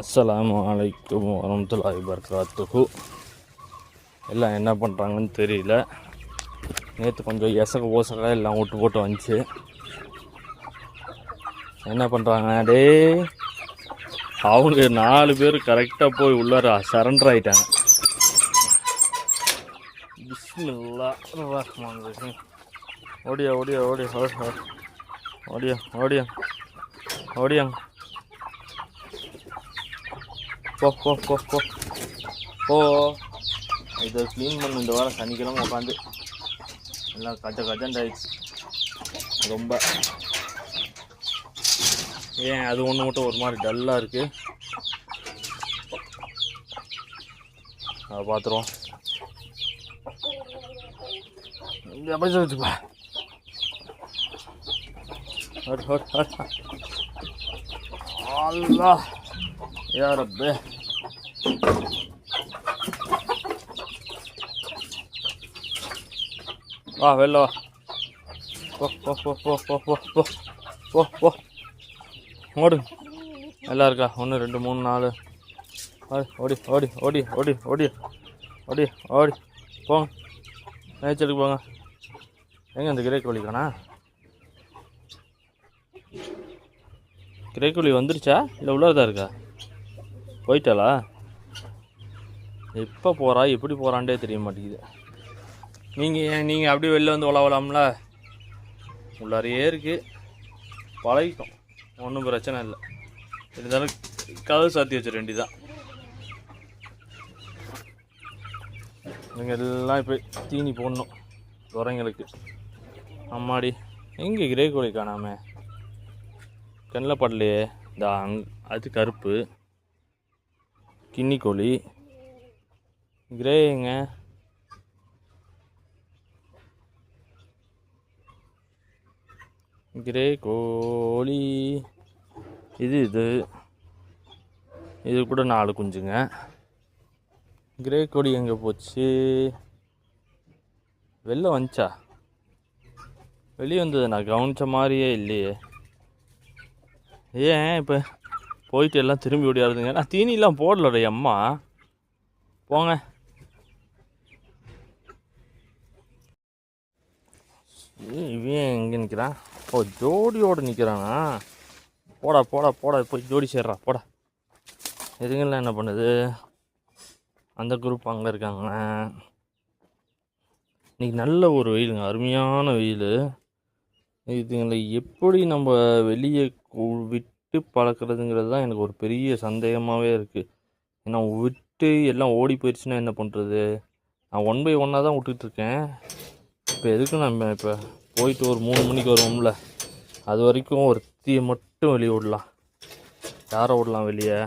அஸ்ஸலாமு அலைக்கும் வரஹ்மத்துல்லாஹி வபரகாத்துஹு. எல்லாம் என்ன பண்ணுறாங்கன்னு தெரியல. நேற்று கொஞ்சம் ஓசக எல்லாம் விட்டு போட்டு வந்துச்சு. என்ன பண்ணுறாங்க டே, அவங்க 4 பேர் கரெக்டாக போய் உள்ளார சரண்டர் ஆகிட்டாங்க. பிஸ்மில்லாஹ் ரஹ்மான் ரஹீம். ஓடியா ஓடியா ஓடியா ஓடியா ஓடியா ஓடியா போ போ போ போ போ. இதை க்ளீன் பண்ண இந்த வாரம் சனிக்கிழமை உட்காந்து எல்லாம் கஜண்டாயிடுச்சு ரொம்ப. ஏன் அது ஒன்று மட்டும் ஒரு மாதிரி டல்லாக இருக்குது, அதை பார்த்துருவோம். எப்படி வச்சுப்பா அல்லாஹ் யா ரப்பே. வா வெளில வா, போ போ போ போ போ போ போ போ போ ஓடு. எல்லாம் இருக்கா? 1 2 3 4 ஓடி ஓடி ஓடி ஓடி ஓடி ஓடி ஓடி போங்க, மேய்ச்சலுக்கு போங்க. எங்கே அந்த கிரேக்கோழி காணா? கிரேக்கோழி வந்துருச்சா இல்லை உள்ளதான் இருக்கா? போயிட்டாளா? எப்போ போகிறா எப்படி போகிறான்டே தெரிய மாட்டேங்குது. நீங்கள் அப்படியே வெளில வந்து உழவலாம்ல, உள்ளாரையே இருக்குது, பழகிக்கும், ஒன்றும் பிரச்சனை இல்லை. இருந்தாலும் கதவு சாத்தி வச்சிட வேண்டியதான். நீங்கள் எல்லாம் இப்போ தீனி போடணும் குரங்களுக்கு. அம்மாடி, எங்கே கிரே கோழி காணாம? கண்ணில் படலையே. அது கருப்பு கின்னி கோழி. கிரேங்க கிரே கோழி இது இது கூட 4 குஞ்சுங்க. கிரே கோழி எங்கே போச்சு? வெளில வந்துச்சா? வெளியே வந்தது நான் கவனித்த மாதிரியே இல்லையே. ஏன் இப்போ போயிட்டு எல்லாம் திரும்பி ஓடியாருதுங்க? நான் தீனிலாம் போடலடே அம்மா, போங்க. இவன் எங்கே நிற்கிறான்? ஓ, ஜோடியோடு நிற்கிறானா? போடா போடா போடா, போய் ஜோடி சேர்றா போடா. எதுங்கெல்லாம் என்ன பண்ணுது? அந்த குரூப் அங்கே இருக்காங்க. இன்றைக்கி நல்ல ஒரு வெயிலுங்க, அருமையான வெயில். இதுங்களை எப்படி நம்ம வெளியே விட்டு பழக்கிறதுங்கிறது தான் எனக்கு ஒரு பெரிய சந்தேகமாகவே இருக்குது. ஏன்னா விட்டு எல்லாம் ஓடி போயிடுச்சுன்னா என்ன பண்ணுறது? நான் 1 by 1 தான் விட்டுட்ருக்கேன். இப்போ எதுக்கு நம்ம இப்போ போயிட்டு ஒரு 3 மணிக்கு வருவோம்ல, அது வரைக்கும் ஒரு தீயை மட்டும் வெளியே விடலாம். யாரை விடலாம் வெளியே?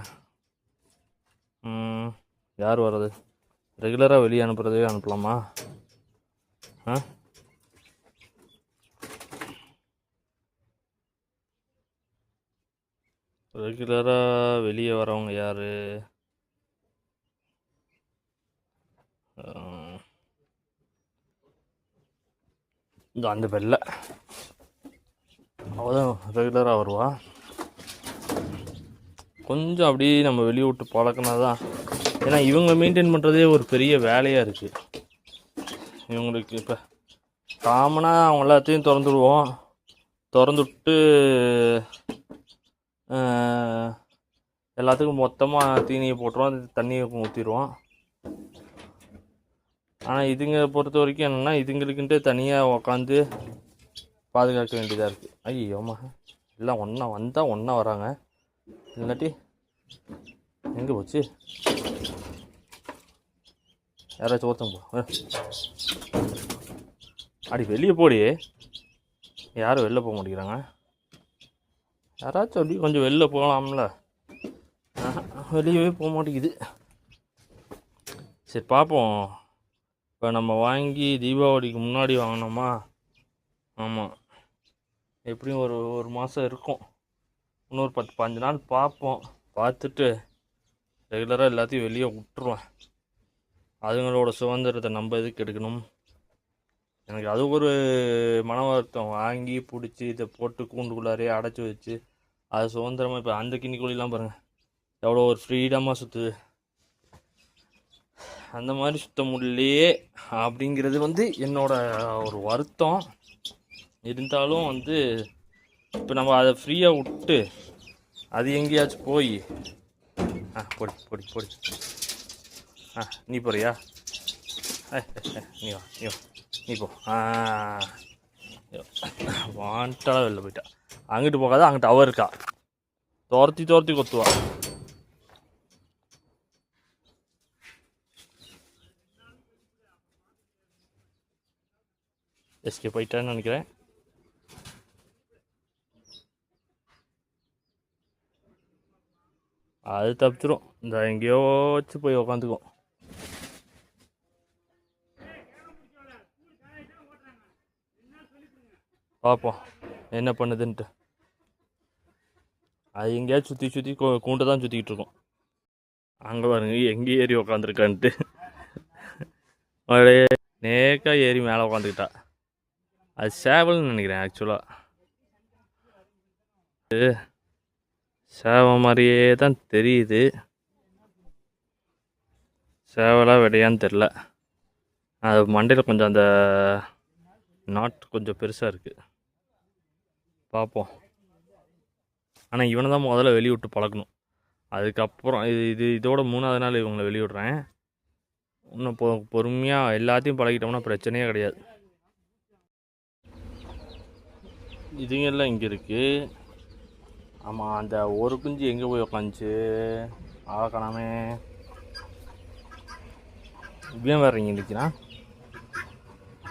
யார் வர்றது? ரெகுலராக வெளியே அனுப்புகிறதே அனுப்பலாமா? ரெகுலராக வெளியே வரவங்க யார்? அந்த வெள்ளை அவதான் ரெகுலராக வருவா. கொஞ்சம் அப்படியே நம்ம வெளியே விட்டு பழக்கினா தான். ஏன்னா இவங்க மெயின்டைன் பண்ணுறதே ஒரு பெரிய வேலையாக இருக்குது இவங்களுக்கு. இப்போ காமனாக அவங்க எல்லாத்தையும் திறந்துடுவோம், திறந்துவிட்டு எல்லாத்துக்கும் மொத்தமாக தீனியை போட்டுருவோம், தண்ணியை ஊற்றிடுவோம். ஆனால் இதுங்க பொறுத்த வரைக்கும் என்னென்னா, இதுங்களுக்குன்ட்டு தனியாக உக்காந்து பாதுகாக்க வேண்டியதாக இருக்குது. ஐயோம்மா, எல்லாம் ஒன்றா வந்தால் ஒன்றா வராங்க, இல்லாட்டி எங்கே போச்சு? யாராச்சும் ஒருத்தங்க போ. அடி வெளியே போடி. யாரும் வெளில போக மாட்டேங்கிறாங்க. யாராச்சும் அப்படி கொஞ்சம் வெளில போகலாம்ல, வெளியவே போக மாட்டேங்குது. சரி பார்ப்போம். இப்போ நம்ம வாங்கி தீபாவளிக்கு முன்னாடி வாங்கினோமா? ஆமாம், எப்படியும் ஒரு மாதம் இருக்கும். இன்னொரு 10-15 நாள் பார்ப்போம். பார்த்துட்டு ரெகுலராக எல்லாத்தையும் வெளியே விட்டுருவேன். அதுங்களோட சுதந்திரத்தை நம்ம எதுக்கு எடுக்கணும்? எனக்கு அது ஒரு மன வருத்தம். வாங்கி பிடிச்சி இதை போட்டு கூண்டுக்குள்ளாரே அடைச்சி வச்சு அது சுதந்திரமாக. இப்போ அந்த கின்னி கோழிலாம் பாருங்கள், எவ்வளோ ஒரு ஃப்ரீடமாக சுற்றுது. அந்த மாதிரி சுத்த முடியலையே அப்படிங்கிறது வந்து என்னோட ஒரு வருத்தம். இருந்தாலும் வந்து இப்போ நம்ம அதை ஃப்ரீயாக விட்டு அது எங்கேயாச்சும் போய் பொடி பொடி பொடி நீ போறியா? நீ வா நீ வா நீ போ. வாண்டாலாம் வெளில போயிட்டா. அங்கிட்டு போகாத, அங்கிட்டு அவ இருக்கா, துரத்தி துரத்தி கொத்துவா. எஸ்கே போயிட்டான்னு நினைக்கிறேன். அது தப்பிச்சிரும். இந்த எங்கேயோ வச்சு போய் உக்காந்துக்கும். பார்ப்போம் என்ன பண்ணுதுன்ட்டு. அது எங்கேயாச்சும் சுற்றி சுற்றி கூண்டை தான் சுற்றிக்கிட்டு இருக்கோம். அங்கே பாருங்க எங்கே ஏறி உக்காந்துருக்கான்ட்டு. அப்படியே நேக்காக ஏறி மேலே உக்காந்துக்கிட்டா. அது சேவல்னு நினைக்கிறேன். ஆக்சுவலாக சேவை மாதிரியே தான் தெரியுது. சேவலாக விடையான்னு தெரில. அது மண்டையில் கொஞ்சம் அந்த நாட்டு கொஞ்சம் பெருசாக இருக்குது. பார்ப்போம். ஆனால் இவனை தான் முதல்ல வெளியே விட்டு பழக்கணும். அதுக்கப்புறம் இதோட 3ஆவது நாள் இவங்களை வெளியே விட்றேன். இன்னும் பொறுமையாக எல்லாத்தையும் பழகிட்டோம்னா பிரச்சனையே கிடையாது. இதுங்கெல்லாம் இங்கே இருக்குது. ஆமாம், அந்த ஒரு குஞ்சு எங்கே போய் உக்காந்துச்சு? ஆளக்கானாமே. இப்படியும் வேறு இங்கே நிற்கிறான்.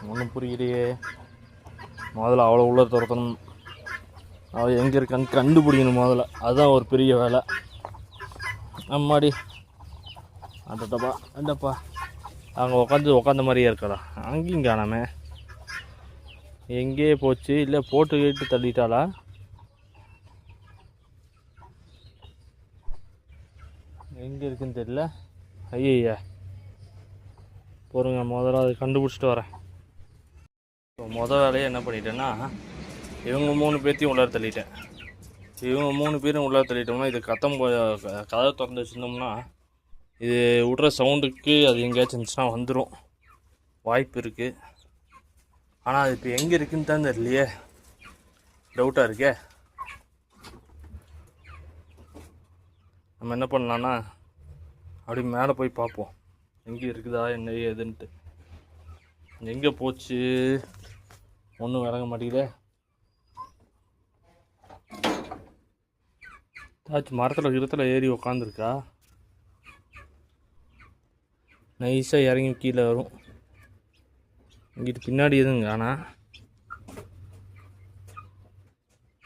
ஒன்றும் புரியலையே. முதல்ல அவ்வளோ உள்ள துரத்தணும். அவள் எங்கே இருக்கான்னு கண்டுபிடிக்கணும் முதல்ல. அதுதான் ஒரு பெரிய வேலை. அம்மாடி அந்தப்பா அந்தப்பா அங்கே உட்காந்த மாதிரியே இருக்காடா. அங்கேயும் காணாமே. எங்கேயே போச்சு? இல்லை போட்டு கேட்டு தள்ளிட்டாளா? எங்கே இருக்குன்னு தெரியல. ஐயா பொறுங்க, முதல்ல அதை கண்டுபிடிச்சிட்டு வரேன். மொதல் வேலையை என்ன பண்ணிட்டேன்னா, இவங்க 3 பேர்த்தையும் உள்ளார தள்ளிட்டேன். இவங்க 3 பேரும் உள்ளார தள்ளிட்டோம்னா இது கதவை திறந்து வச்சுருந்தோம்னா இது விட்ற சவுண்டுக்கு அது எங்கேயாச்சும் இருந்துச்சுன்னா வந்துடும், வாய்ப்பு இருக்குது. ஆனால் அது இப்போ எங்கே இருக்குன்னு தான் தெரியலையே, டவுட்டாக இருக்கே. நம்ம என்ன பண்ணலான்னா அப்படி மேலே போய் பார்ப்போம் எங்கே இருக்குதா என்ன ஏதுன்ட்டு. எங்கே போச்சு ஒன்றும் விளங்க மாட்டேங்குதே. ஏதாச்சும் மரத்தில் கிரத்தில் ஏறி உக்காந்துருக்கா? நைஸாக இறங்கி கீழே வரும். இங்கிட்டு பின்னாடி எதுவும் காணா.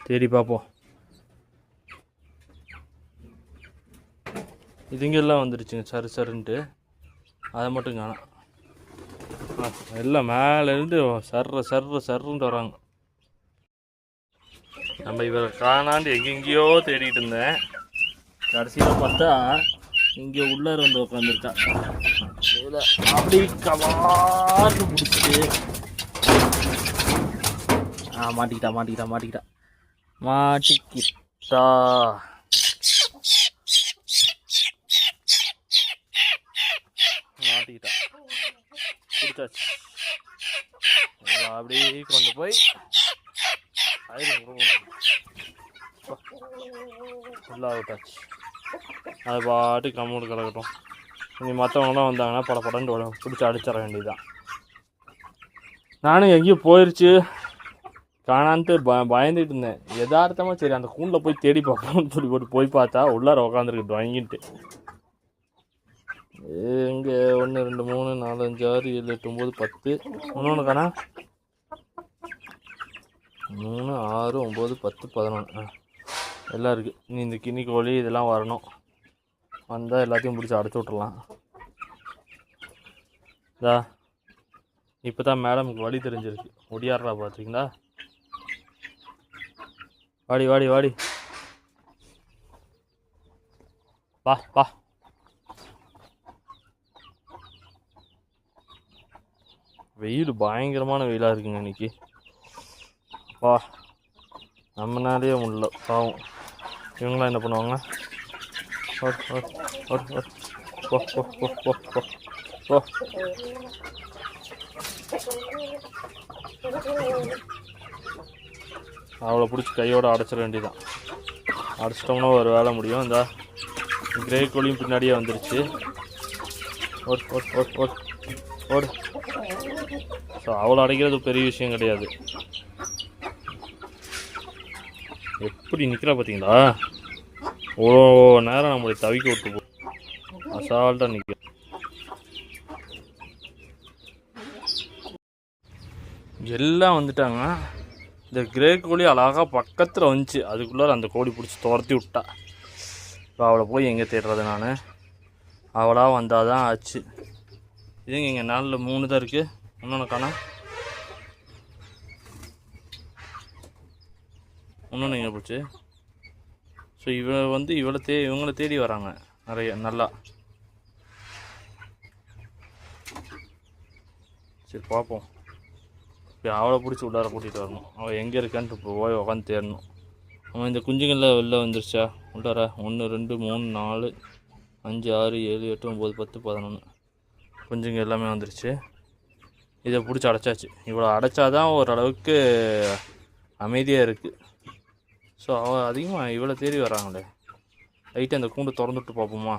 தேடி பார்ப்போம். இதுங்கெல்லாம் வந்துடுச்சுங்க சரு சருன்ட்டு. அதை மட்டும் காணோம். எல்லாம் மேலேருந்து சர்றன்ட்டு வராங்க. நம்ம இவரை காணாண்டு எங்கெங்கேயோ தேடிட்டு இருந்தேன். கடைசியில் பார்த்தா இங்கே உள்ளார வந்து உட்காந்துருக்கா. அப்படி கவான்னு பிடிச்சிட்டு மாட்டிக்கிட்டா. மாட்டிக்கிட்டா பிடிச்சாச்சு. அப்படியே கொண்டு போய் ஃபுல்லாக விட்டாச்சு. அது பாட்டு கம்முன்னு கிடக்கட்டும். இனி மற்றவங்களாம் வந்தாங்கன்னா படப்படன்னு பிடிச்சி அடிச்சிட வேண்டியதுதான். நானும் எங்கேயும் போயிடுச்சு காணான்ட்டு பயந்துட்டு இருந்தேன். யதார்த்தமாக சரி அந்த கூண்டில் போய் தேடி பார்ப்போம்னு சொல்லி போய் பார்த்தா உள்ளார உக்காந்துருக்கு வாங்கிட்டு. இங்கே 1 2 3 4 5 6 7 8 9 10 இன்னொன்று காணா. 3 6 9 10 11 எல்லாம் இருக்குது. நீ இந்த கிண்ணி கோழி இதெல்லாம் வரணும். வந்தால் எல்லாத்தையும் பிடிச்சி அடைச்சி விட்றலாம். இதா இப்போ தான் மேடமுக்கு வழி தெரிஞ்சிருக்கு. ஒடியாடுறா பார்த்துருக்கீங்களா? வாடி வாடி வாடி வா வா. வெயில் பயங்கரமான வெயிலாக இருக்குங்க இன்னைக்கு. வா நம்மனாலேயே முடியல பாவம். இவங்களாம் என்ன பண்ணுவாங்க? ஓடு ஓடு ஓடு ஓடு போ போ போ போ போ போ. அவளை பிடிச்சி கையோடு அடைச்சிட வேண்டியதான். அடைச்சிட்டோம்னா ஒரு வேலை முடியும். இந்த கிரே கோழியும் பின்னாடியே வந்துருச்சு. ஓடு ஓடு ஓடு ஓடு ஓடு. ஸோ அவளை அடைக்கிறது பெரிய விஷயம் கிடையாது. எப்படி நிற்கிறா பார்த்தீங்களா? ஓ நேரம் நம்மளை தவிக்க விட்டு போ, அசால்ட்டாக நிற்க. எல்லாம் வந்துட்டாங்க. இந்த கிரே கோழி அழகாக பக்கத்தில் வந்துச்சு. அதுக்குள்ளார அந்த கோழி பிடிச்சி துரத்தி விட்டா. இப்போ அவளை போய் எங்கே தேடுறது நான்? அவளாக வந்தால் தான் ஆச்சு. இதுங்க இங்கே 4 தான் இருக்குது. இன்னொன்று காணா. இன்னொன்று எங்கே போச்சு? ஸோ இவங்களை தேடி வராங்க நிறைய நல்லா. சரி பார்ப்போம். இப்போ அவளை பிடிச்சி உள்ளார கூட்டிகிட்டு வரணும். அவள் எங்கே இருக்கான்ட்டு இப்போ போய் உட்காந்து தேடணும். அவன் இந்த குஞ்சுங்களில் வெளில வந்துருச்சா உள்ளார? 1 2 3 4 5 6 7 8 9 10 11 குஞ்சுங்க எல்லாமே வந்துருச்சு. இதை பிடிச்சி அடைச்சாச்சு. இவ்வளோ அடைச்சாதான் ஓரளவுக்கு அமைதியாக இருக்குது. ஸோ அவள் அதிகமாக இவ்வளோ தேடி வராங்களே. லைட்டாக அந்த கூண்டு திறந்துட்டு பார்ப்போமா?